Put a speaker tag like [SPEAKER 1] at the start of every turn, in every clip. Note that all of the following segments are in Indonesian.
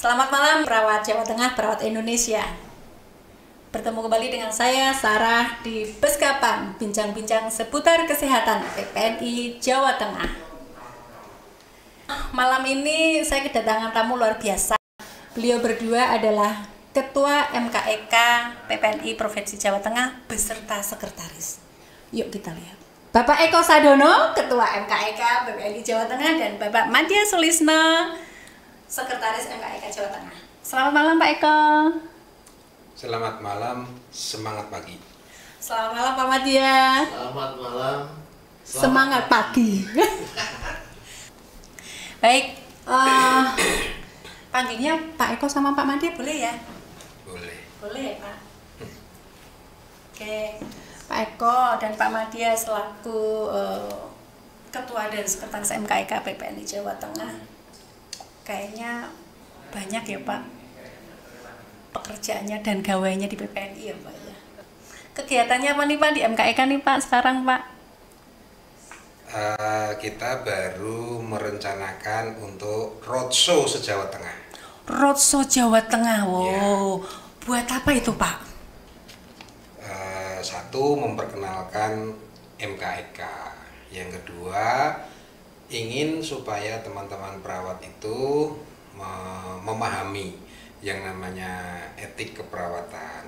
[SPEAKER 1] Selamat malam perawat Jawa Tengah, perawat Indonesia. Bertemu kembali dengan saya Sarah di Beskapan, bincang-bincang seputar kesehatan PPNI Jawa Tengah. Malam ini saya kedatangan tamu luar biasa. Beliau berdua adalah Ketua MKEK PPNI Provinsi Jawa Tengah beserta sekretaris. Yuk kita lihat. Bapak Eko Sadono, Ketua MKEK PPNI Jawa Tengah, dan Bapak Madya Sulisno, Sekretaris MKEK Jawa Tengah. Selamat malam Pak Eko.
[SPEAKER 2] Selamat malam, semangat pagi.
[SPEAKER 1] Selamat malam Pak Madya.
[SPEAKER 3] Selamat malam.
[SPEAKER 1] Semangat pagi. Baik, panggilnya Pak Eko sama Pak Madya boleh ya?
[SPEAKER 2] Boleh.
[SPEAKER 1] Boleh ya Pak. Oke, Pak Eko dan Pak Madya selaku Ketua dan Sekretaris MKEK PPNI Jawa Tengah. Kayaknya banyak ya Pak pekerjaannya dan gawainya di PPNI ya Pak ya. Kegiatannya apa nih Pak di MKEK nih Pak sekarang Pak?
[SPEAKER 2] Kita baru merencanakan untuk roadshow se-Jawa Tengah.
[SPEAKER 1] Roadshow Jawa Tengah, wow.
[SPEAKER 2] Ya.
[SPEAKER 1] Buat apa itu Pak?
[SPEAKER 2] Satu, memperkenalkan MKEK. Yang kedua, ingin supaya teman-teman perawat itu memahami yang namanya etik keperawatan.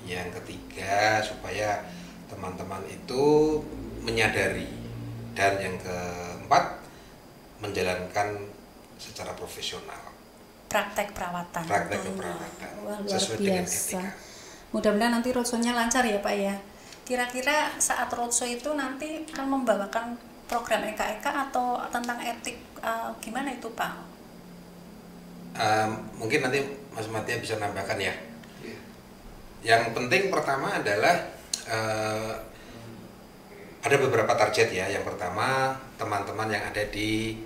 [SPEAKER 2] Yang ketiga, supaya teman-teman itu menyadari. Dan yang keempat, menjalankan secara profesional.
[SPEAKER 1] Praktek perawatan.
[SPEAKER 2] Praktek keperawatan.
[SPEAKER 1] Wah, luar
[SPEAKER 2] sesuai dengan
[SPEAKER 1] biasa.
[SPEAKER 2] etika.
[SPEAKER 1] Mudah-mudahan nanti roadshow-nya lancar ya Pak ya. Kira-kira saat roadshow itu nanti akan membawakan program MKEK atau tentang etik, gimana itu Pak?
[SPEAKER 2] Mungkin nanti Mas Matya bisa nambahkan ya.
[SPEAKER 3] Iya.
[SPEAKER 2] Yang penting pertama adalah ada beberapa target ya. Yang pertama, teman-teman yang ada di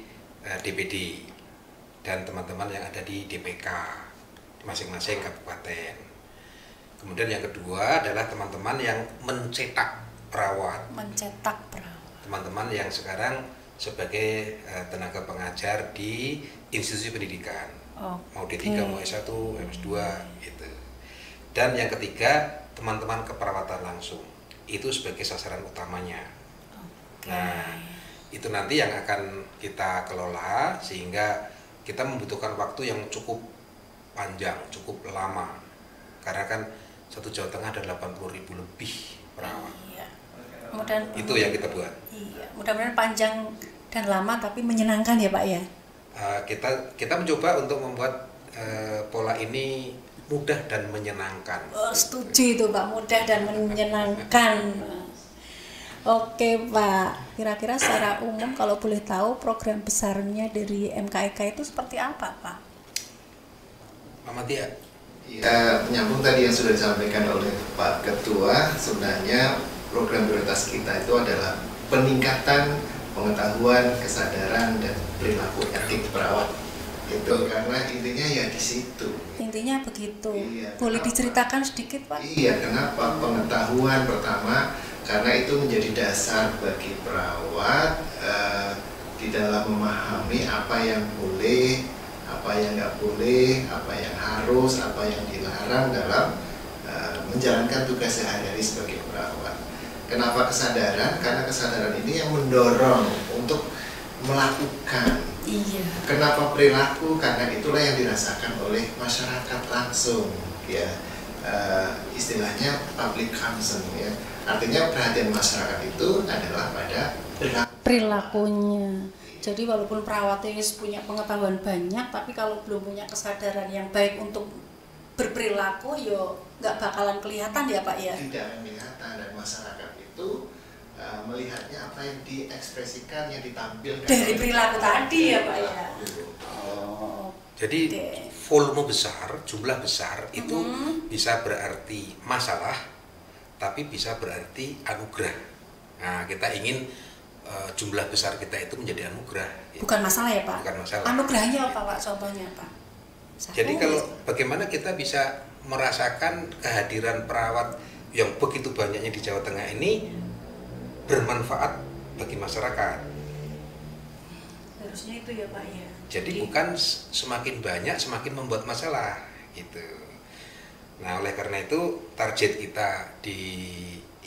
[SPEAKER 2] DPD dan teman-teman yang ada di DPK di masing-masing kabupaten. Kemudian yang kedua adalah teman-teman yang mencetak perawat.
[SPEAKER 1] Mencetak perawat.
[SPEAKER 2] Teman-teman yang sekarang sebagai tenaga pengajar di institusi pendidikan. Mau D3, mau S1, S2 gitu. Dan yang ketiga, teman-teman keperawatan langsung. Itu sebagai sasaran utamanya. Nah, itu nanti yang akan kita kelola sehingga kita membutuhkan waktu yang cukup panjang, cukup lama. Karena kan satu Jawa Tengah ada 80.000 lebih perawat.
[SPEAKER 1] Iya.
[SPEAKER 2] Itu yang kita buat.
[SPEAKER 1] Iya, mudah-mudahan panjang dan lama tapi menyenangkan ya Pak ya.
[SPEAKER 2] Kita mencoba untuk membuat pola ini mudah dan menyenangkan.
[SPEAKER 1] Oh, setuju itu Pak, mudah dan menyenangkan. Oke Pak, kira-kira secara umum kalau boleh tahu program besarnya dari MKEK itu seperti apa Pak?
[SPEAKER 2] Pak Matya.
[SPEAKER 3] Ya, menyambung tadi yang sudah disampaikan oleh Pak Ketua, sebenarnya program prioritas kita itu adalah peningkatan pengetahuan, kesadaran, dan perilaku etik perawat. Itu karena intinya ya di situ.
[SPEAKER 1] Intinya begitu.
[SPEAKER 3] Iya,
[SPEAKER 1] Boleh
[SPEAKER 3] kenapa?
[SPEAKER 1] diceritakan sedikit Pak?
[SPEAKER 3] Iya, kenapa? Pengetahuan pertama, karena itu menjadi dasar bagi perawat di dalam memahami apa yang boleh, apa yang nggak boleh, apa yang harus, apa yang dilarang dalam menjalankan tugas sehari-hari sebagai perawat. Kenapa kesadaran? Karena kesadaran ini yang mendorong untuk melakukan.
[SPEAKER 1] Iya.
[SPEAKER 3] Kenapa perilaku? Karena itulah yang dirasakan oleh masyarakat langsung, ya. Istilahnya public concern, ya. Artinya perhatian masyarakat itu adalah pada
[SPEAKER 1] Perilakunya. Jadi walaupun perawatnya punya pengetahuan banyak, tapi kalau belum punya kesadaran yang baik untuk berperilaku, yo nggak bakalan kelihatan ya Pak ya.
[SPEAKER 3] tidak kelihatan, dan masyarakat itu melihatnya apa yang diekspresikan, yang ditampilkan
[SPEAKER 1] Dari perilaku tadi ya Pak ya.
[SPEAKER 2] Jadi volume besar, jumlah besar itu bisa berarti masalah, tapi bisa berarti anugerah. Nah, kita ingin jumlah besar kita itu menjadi anugerah.
[SPEAKER 1] Bukan masalah ya Pak?
[SPEAKER 2] Bukan masalah.
[SPEAKER 1] Anugerahnya apa Pak? Contohnya Pak?
[SPEAKER 2] Jadi kalau bagaimana kita bisa merasakan kehadiran perawat yang begitu banyaknya di Jawa Tengah ini bermanfaat bagi masyarakat.
[SPEAKER 1] harusnya itu ya Pak ya.
[SPEAKER 2] Jadi bukan semakin banyak semakin membuat masalah gitu. Nah oleh karena itu target kita di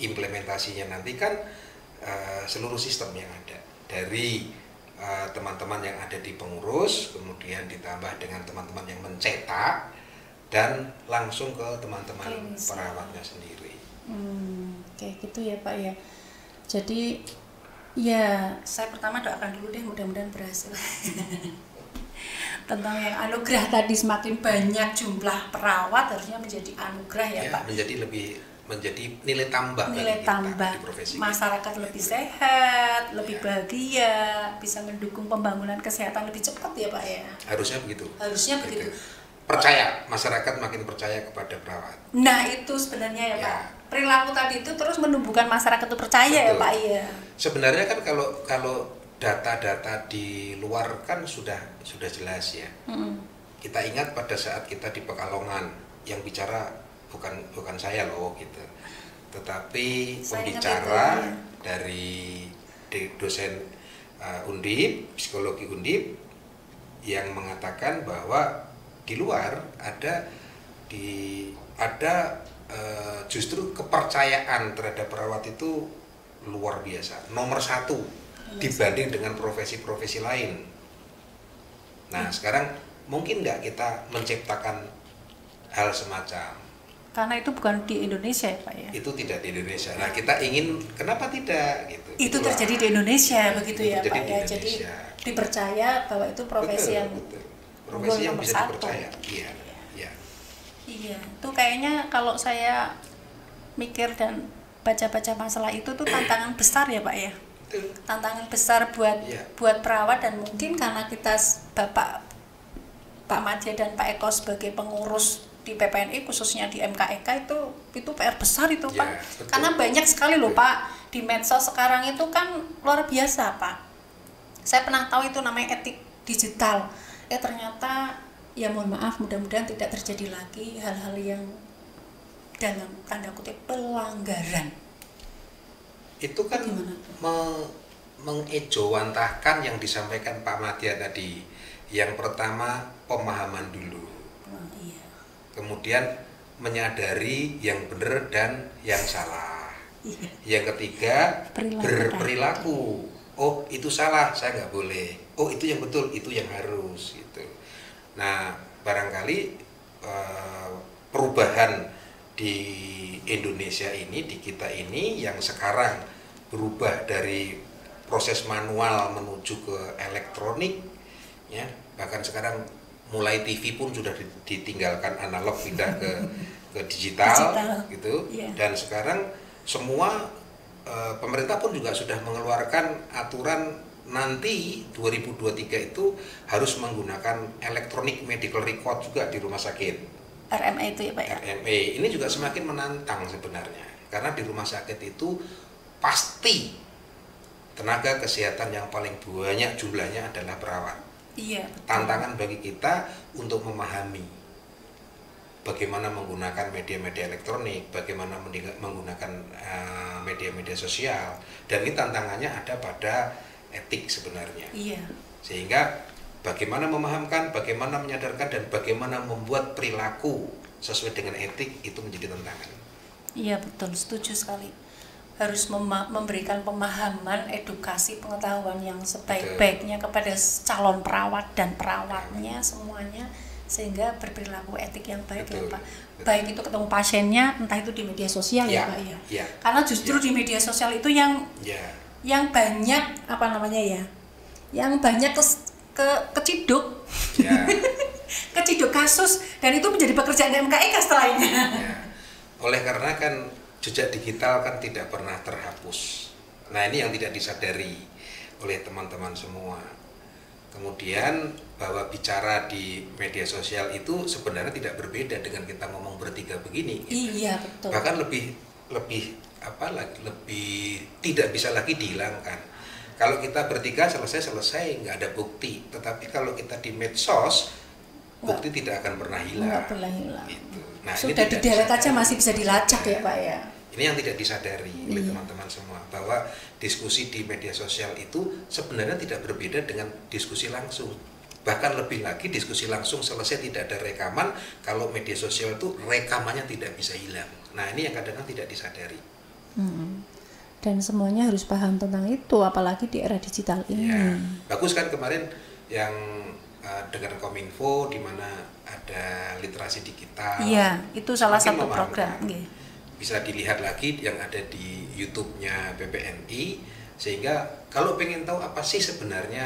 [SPEAKER 2] implementasinya nanti kan seluruh sistem yang ada dari teman-teman yang ada di pengurus, kemudian ditambah dengan teman-teman yang mencetak dan langsung ke teman-teman perawatnya sendiri.
[SPEAKER 1] Kayak gitu ya Pak ya. Jadi ya saya pertama doakan dulu deh mudah-mudahan berhasil. Tentang yang anugerah tadi, semakin banyak jumlah perawat harusnya menjadi anugerah ya Pak.
[SPEAKER 2] Menjadi nilai tambah
[SPEAKER 1] di profesi masyarakat kita. Lebih sehat, lebih bahagia, bisa mendukung pembangunan kesehatan lebih cepat ya Pak ya.
[SPEAKER 2] Harusnya begitu.
[SPEAKER 1] Harusnya begitu.
[SPEAKER 2] Percaya, masyarakat makin percaya kepada perawat.
[SPEAKER 1] Nah itu sebenarnya ya Pak, perilaku tadi itu terus menumbuhkan masyarakat itu percaya. Betul. Ya Pak ya.
[SPEAKER 2] Sebenarnya kan kalau data-data di luar kan sudah jelas ya. Kita ingat pada saat kita di Pekalongan yang bicara bukan saya loh gitu, tetapi pembicara dari dosen Undip, psikologi Undip yang mengatakan bahwa di luar ada justru kepercayaan terhadap perawat itu luar biasa, nomor 1 dibanding dengan profesi-profesi lain. Nah sekarang mungkin nggak kita menciptakan hal semacam?
[SPEAKER 1] Karena itu bukan di Indonesia ya Pak ya? Itu
[SPEAKER 2] tidak di Indonesia. Nah kita ingin, kenapa tidak? Gitu.
[SPEAKER 1] Itu terjadi di Indonesia begitu ya Pak ya? Jadi dipercaya bahwa itu profesi yang
[SPEAKER 2] profesi yang bisa dipercaya.
[SPEAKER 1] Iya, itu kayaknya kalau saya mikir dan baca-baca masalah itu tuh tantangan besar ya Pak ya? Tantangan besar buat perawat, dan mungkin karena kita Pak Madya dan Pak Eko sebagai pengurus di PPNI khususnya di MKEK itu PR besar itu Pak. Betul. Karena banyak sekali loh Pak di medsos sekarang itu kan luar biasa Pak. Saya pernah tahu itu namanya etik digital. Ternyata ya mohon maaf, mudah-mudahan tidak terjadi lagi hal-hal yang dalam tanda kutip pelanggaran.
[SPEAKER 2] Itu kan mengejawantahkan yang disampaikan Pak Madya tadi. Yang pertama pemahaman dulu. Kemudian menyadari yang benar dan yang salah. Yang ketiga berperilaku. Oh itu salah, saya nggak boleh. Oh itu yang betul, itu yang harus. Gitu. Nah barangkali perubahan di Indonesia ini, di kita ini yang sekarang berubah dari proses manual menuju ke elektronik, ya bahkan sekarang mulai TV pun sudah ditinggalkan analog, pindah ke digital gitu. Dan sekarang semua pemerintah pun juga sudah mengeluarkan aturan nanti 2023 itu harus menggunakan electronic medical record juga di rumah sakit.
[SPEAKER 1] RMA itu ya Pak ya?
[SPEAKER 2] RMA ini juga semakin menantang sebenarnya, karena di rumah sakit itu pasti tenaga kesehatan yang paling banyak jumlahnya adalah perawat.
[SPEAKER 1] Iya, betul.
[SPEAKER 2] Tantangan bagi kita untuk memahami bagaimana menggunakan media-media elektronik, bagaimana menggunakan media-media sosial, dan ini tantangannya ada pada etik sebenarnya.
[SPEAKER 1] Iya.
[SPEAKER 2] Sehingga bagaimana memahamkan, bagaimana menyadarkan, dan bagaimana membuat perilaku sesuai dengan etik itu menjadi tantangan.
[SPEAKER 1] Iya betul, setuju sekali. Harus memberikan pemahaman, edukasi, pengetahuan yang sebaik-baiknya kepada calon perawat dan perawatnya semuanya, sehingga berperilaku etik yang baik. Betul. Ya Pak. Betul. Baik itu ketemu pasiennya, entah itu di media sosial ya Pak ya. Karena justru di media sosial itu yang banyak yang banyak keciduk, keciduk kasus, dan itu menjadi pekerjaan MKEK setelah ini.
[SPEAKER 2] Oleh karena kan jejak digital kan tidak pernah terhapus. Nah ini yang tidak disadari oleh teman-teman semua. Kemudian bahwa bicara di media sosial itu sebenarnya tidak berbeda dengan kita ngomong bertiga begini.
[SPEAKER 1] Gitu. Iya betul.
[SPEAKER 2] Bahkan lebih tidak bisa lagi dihilangkan. Kalau kita bertiga selesai nggak ada bukti. Tetapi kalau kita di medsos, bukti tidak akan pernah hilang.
[SPEAKER 1] Nggak pernah hilang.
[SPEAKER 2] Gitu. Nah,
[SPEAKER 1] sudah di delete aja masih bisa dilacak ya Pak ya.
[SPEAKER 2] Ini yang tidak disadari oleh teman-teman semua, bahwa diskusi di media sosial itu sebenarnya tidak berbeda dengan diskusi langsung. Bahkan lebih lagi, diskusi langsung selesai tidak ada rekaman, kalau media sosial itu rekamannya tidak bisa hilang. Nah, ini yang kadang-kadang tidak disadari.
[SPEAKER 1] Dan semuanya harus paham tentang itu, apalagi di era digital ini.
[SPEAKER 2] Ya, bagus kan kemarin yang dengan Kominfo, di mana ada literasi digital.
[SPEAKER 1] Iya, itu salah satu program.
[SPEAKER 2] Bisa dilihat lagi yang ada di YouTube-nya BPNI, sehingga kalau pengen tahu apa sih sebenarnya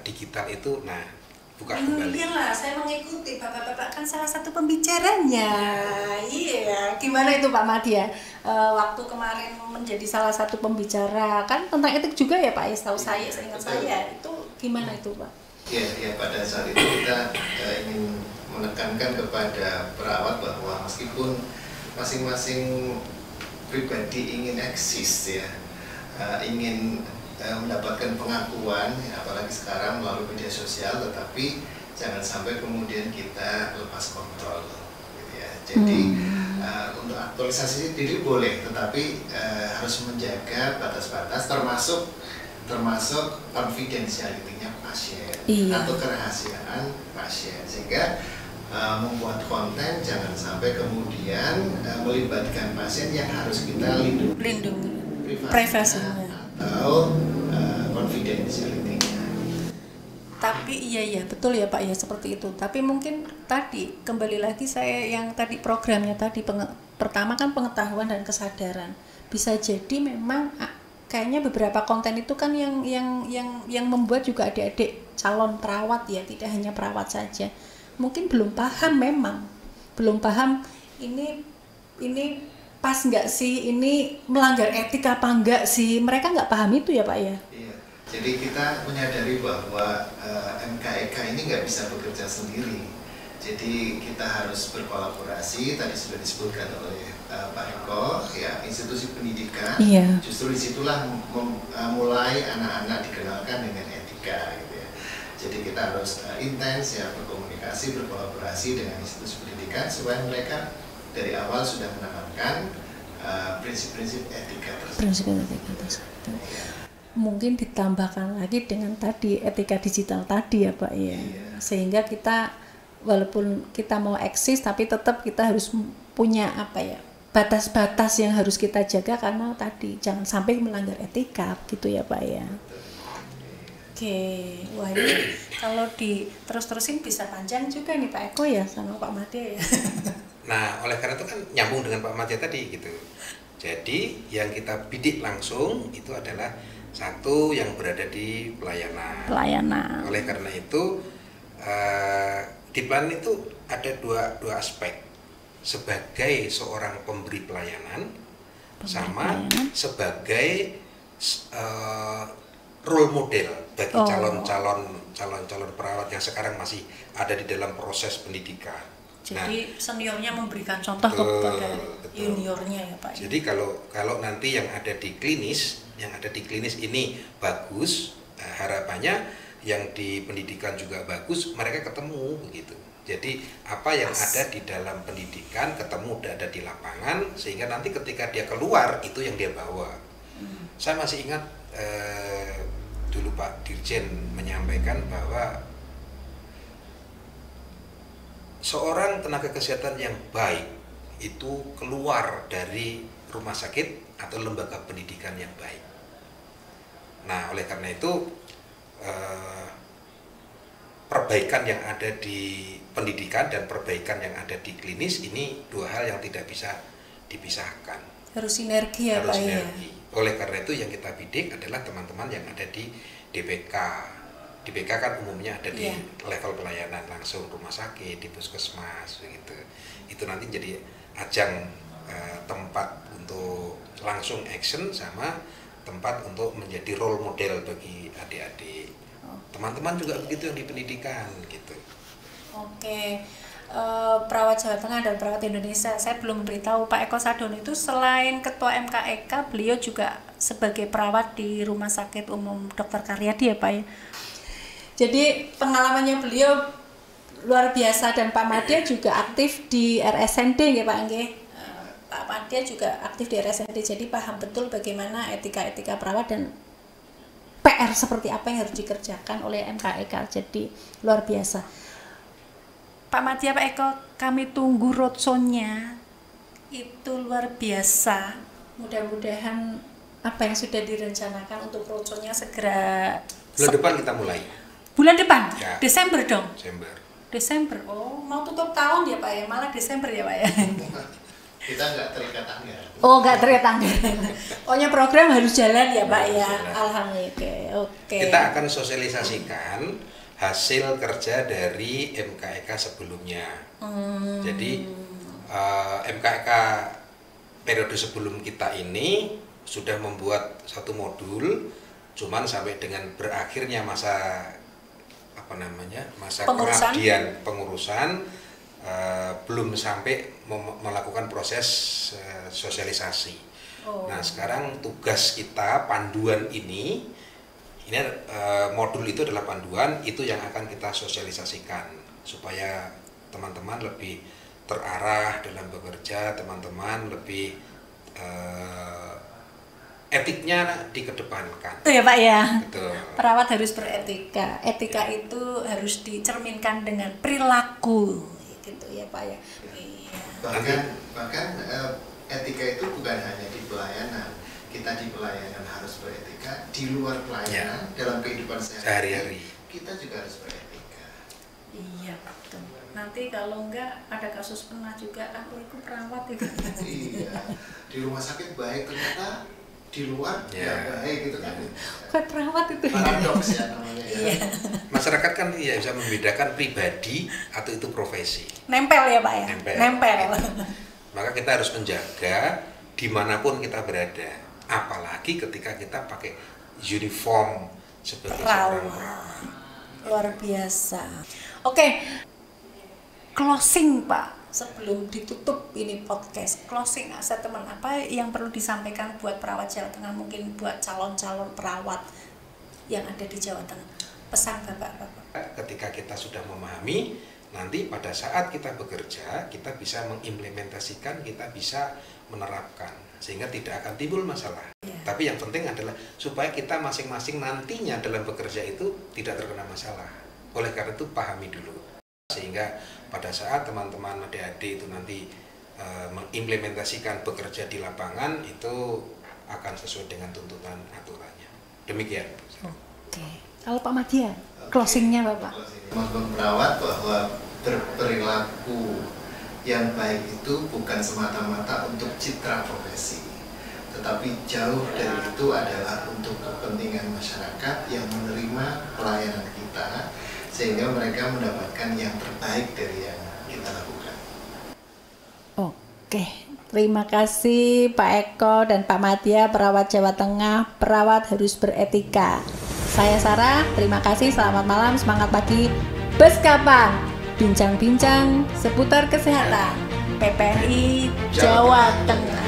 [SPEAKER 2] digital itu, nah buka kembali.
[SPEAKER 1] Iyalah, saya mengikuti bapak-bapak kan salah satu pembicaranya. Iya, gimana itu Pak Madia? Waktu kemarin menjadi salah satu pembicara kan tentang etik juga ya Pak, ya setahu saya, seingat saya itu gimana itu Pak?
[SPEAKER 3] Ya, pada saat itu kita ingin menekankan kepada perawat bahwa meskipun masing-masing pribadi ingin eksis ya, ingin mendapatkan pengakuan, ya, apalagi sekarang melalui media sosial, tetapi jangan sampai kemudian kita lepas kontrol gitu ya. Jadi untuk aktualisasi diri boleh, tetapi harus menjaga batas-batas, termasuk konfidensialitinya pasien atau kerahasiaan pasien, sehingga membuat konten jangan sampai kemudian melibatkan pasien yang harus kita lindungi
[SPEAKER 1] privasinya
[SPEAKER 3] atau konfidensialitinya.
[SPEAKER 1] Tapi iya betul ya Pak ya, seperti itu. Tapi mungkin tadi kembali lagi saya yang tadi programnya tadi pertama kan pengetahuan dan kesadaran. Bisa jadi memang kayaknya beberapa konten itu kan yang membuat juga adik-adik calon perawat ya, tidak hanya perawat saja. Mungkin belum paham, belum paham ini pas nggak sih, ini melanggar etik apa enggak sih, mereka nggak paham itu ya Pak ya.
[SPEAKER 3] Iya. Jadi kita menyadari bahwa MKEK ini nggak bisa bekerja sendiri. Jadi kita harus berkolaborasi. Tadi sudah disebutkan oleh Pak Eko, ya, institusi pendidikan.
[SPEAKER 1] Iya.
[SPEAKER 3] Justru disitulah mulai anak-anak dikenalkan dengan etika, gitu ya. Jadi kita harus intens ya berkomunikasi, berkolaborasi dengan institusi pendidikan supaya mereka dari awal sudah menanamkan prinsip-prinsip etika tersebut.
[SPEAKER 1] Prinsip etika tersebut. Ya. Mungkin ditambahkan lagi dengan tadi etika digital tadi ya Pak ya. Iya. Sehingga kita walaupun kita mau eksis tapi tetap kita harus punya apa ya, batas-batas yang harus kita jaga, karena tadi jangan sampai melanggar etika gitu ya Pak ya. Oke, wah ini kalau terus-terusin bisa panjang juga nih Pak Eko ya sama Pak Madia ya.
[SPEAKER 2] Nah, oleh karena itu kan nyambung dengan Pak Madia tadi gitu. Jadi yang kita bidik langsung itu adalah satu yang berada di pelayanan. Oleh karena itu di pelayanan itu ada dua aspek. Sebagai seorang pemberi pelayanan sama sebagai role model bagi calon-calon perawat yang sekarang masih ada di dalam proses pendidikan.
[SPEAKER 1] Jadi seniornya memberikan contoh kepada juniornya ya Pak.
[SPEAKER 2] Jadi kalau nanti yang ada di klinis ini bagus, harapannya yang di pendidikan juga bagus, mereka ketemu begitu. Jadi apa yang ada di dalam pendidikan ketemu ada di lapangan, sehingga nanti ketika dia keluar itu yang dia bawa. Saya masih ingat dulu Pak Dirjen menyampaikan bahwa seorang tenaga kesehatan yang baik itu keluar dari rumah sakit atau lembaga pendidikan yang baik. Nah, oleh karena itu perbaikan yang ada di pendidikan dan perbaikan yang ada di klinis ini dua hal yang tidak bisa dipisahkan.
[SPEAKER 1] Harus sinergi ya Pak ya.
[SPEAKER 2] Oleh karena itu yang kita bidik adalah teman-teman yang ada di DPK. DPK kan umumnya ada di level pelayanan langsung rumah sakit, di puskesmas begitu. Itu nanti jadi ajang tempat untuk langsung action sama tempat untuk menjadi role model bagi adik-adik. Teman-teman juga begitu yang di pendidikan gitu.
[SPEAKER 1] Oke. Perawat Jawa Tengah dan perawat Indonesia, saya belum beritahu Pak Eko Sadono itu selain ketua MKEK, beliau juga sebagai perawat di Rumah Sakit Umum Dr. Karyadi ya Pak ya. Jadi pengalamannya beliau luar biasa, dan Pak Madia juga aktif di RSND ya Pak nggih. Pak Madya juga aktif di RSND, jadi paham betul bagaimana etika-etika perawat dan PR seperti apa yang harus dikerjakan oleh MKEK. Jadi luar biasa. Pak Madya, Pak Eko, kami tunggu roadshow-nya itu luar biasa. Mudah-mudahan apa yang sudah direncanakan untuk roadshow-nya segera.
[SPEAKER 2] Bulan depan kita mulai.
[SPEAKER 1] Bulan depan?
[SPEAKER 2] Ya.
[SPEAKER 1] Desember dong?
[SPEAKER 2] Desember.
[SPEAKER 1] Oh, mau tutup tahun ya Pak ya? Malah Desember ya Pak ya?
[SPEAKER 3] Kita nggak terikat anggaran.
[SPEAKER 1] Oh, nggak terikat anggaran. Pokoknya program harus jalan ya Pak ya? Alhamdulillah. Oke.
[SPEAKER 2] Kita akan sosialisasikan hasil kerja dari MKEK sebelumnya. Jadi MKEK periode sebelum kita ini sudah membuat satu modul, cuman sampai dengan berakhirnya masa pengurusan belum sampai melakukan proses sosialisasi. Nah, sekarang tugas kita panduan ini modul itu adalah panduan, itu yang akan kita sosialisasikan supaya teman-teman lebih terarah dalam bekerja, teman-teman lebih etiknya dikedepankan.
[SPEAKER 1] Itu ya Pak ya.
[SPEAKER 2] Betul.
[SPEAKER 1] Perawat harus beretika. Etika itu harus dicerminkan dengan perilaku, gitu ya Pak ya. Iya.
[SPEAKER 3] Bahkan etika itu bukan hanya di pelayanan. Kita di pelayanan harus beretika, di luar pelayanan dalam kehidupan sehari-hari kita juga harus beretika.
[SPEAKER 1] Iya betul. Nanti kalau enggak ada kasus pernah juga aku itu perawat itu.
[SPEAKER 3] Iya. Di rumah sakit baik, ternyata di luar ya baik gitu kan.
[SPEAKER 1] Bukan perawat itu.
[SPEAKER 3] Paradoks ya namanya.
[SPEAKER 1] Iya.
[SPEAKER 2] Masyarakat kan ya bisa membedakan pribadi atau itu profesi.
[SPEAKER 1] Nempel ya Pak ya. Nempel.
[SPEAKER 2] Maka kita harus menjaga dimanapun kita berada, apalagi ketika kita pakai uniform sebagai seorang perawat.
[SPEAKER 1] Luar biasa. Oke. Closing Pak. Sebelum ditutup ini podcast, closing statement apa yang perlu disampaikan buat perawat Jawa Tengah, mungkin buat calon-calon perawat yang ada di Jawa Tengah, pesan Bapak.
[SPEAKER 2] Ketika kita sudah memahami, nanti pada saat kita bekerja, kita bisa mengimplementasikan, kita bisa menerapkan, sehingga tidak akan timbul masalah. Tapi yang penting adalah supaya kita masing-masing nantinya dalam bekerja itu tidak terkena masalah. Oleh karena itu pahami dulu, sehingga pada saat teman-teman adik-adik itu nanti mengimplementasikan bekerja di lapangan, itu akan sesuai dengan tuntutan aturannya. Demikian.
[SPEAKER 1] Oke. Kalau Pak Madya, closingnya Bapak.
[SPEAKER 3] Teman-teman perawat bahwa berperilaku yang baik itu bukan semata-mata untuk citra profesi, tetapi jauh dari itu adalah untuk kepentingan masyarakat yang menerima pelayanan kita, sehingga mereka mendapatkan yang terbaik dari yang kita lakukan.
[SPEAKER 1] Oke, terima kasih Pak Eko dan Pak Madya, perawat Jawa Tengah. Perawat harus beretika. Saya Sarah, terima kasih, selamat malam, semangat pagi. Beskapan, bincang-bincang seputar kesehatan PPNI Jawa Tengah.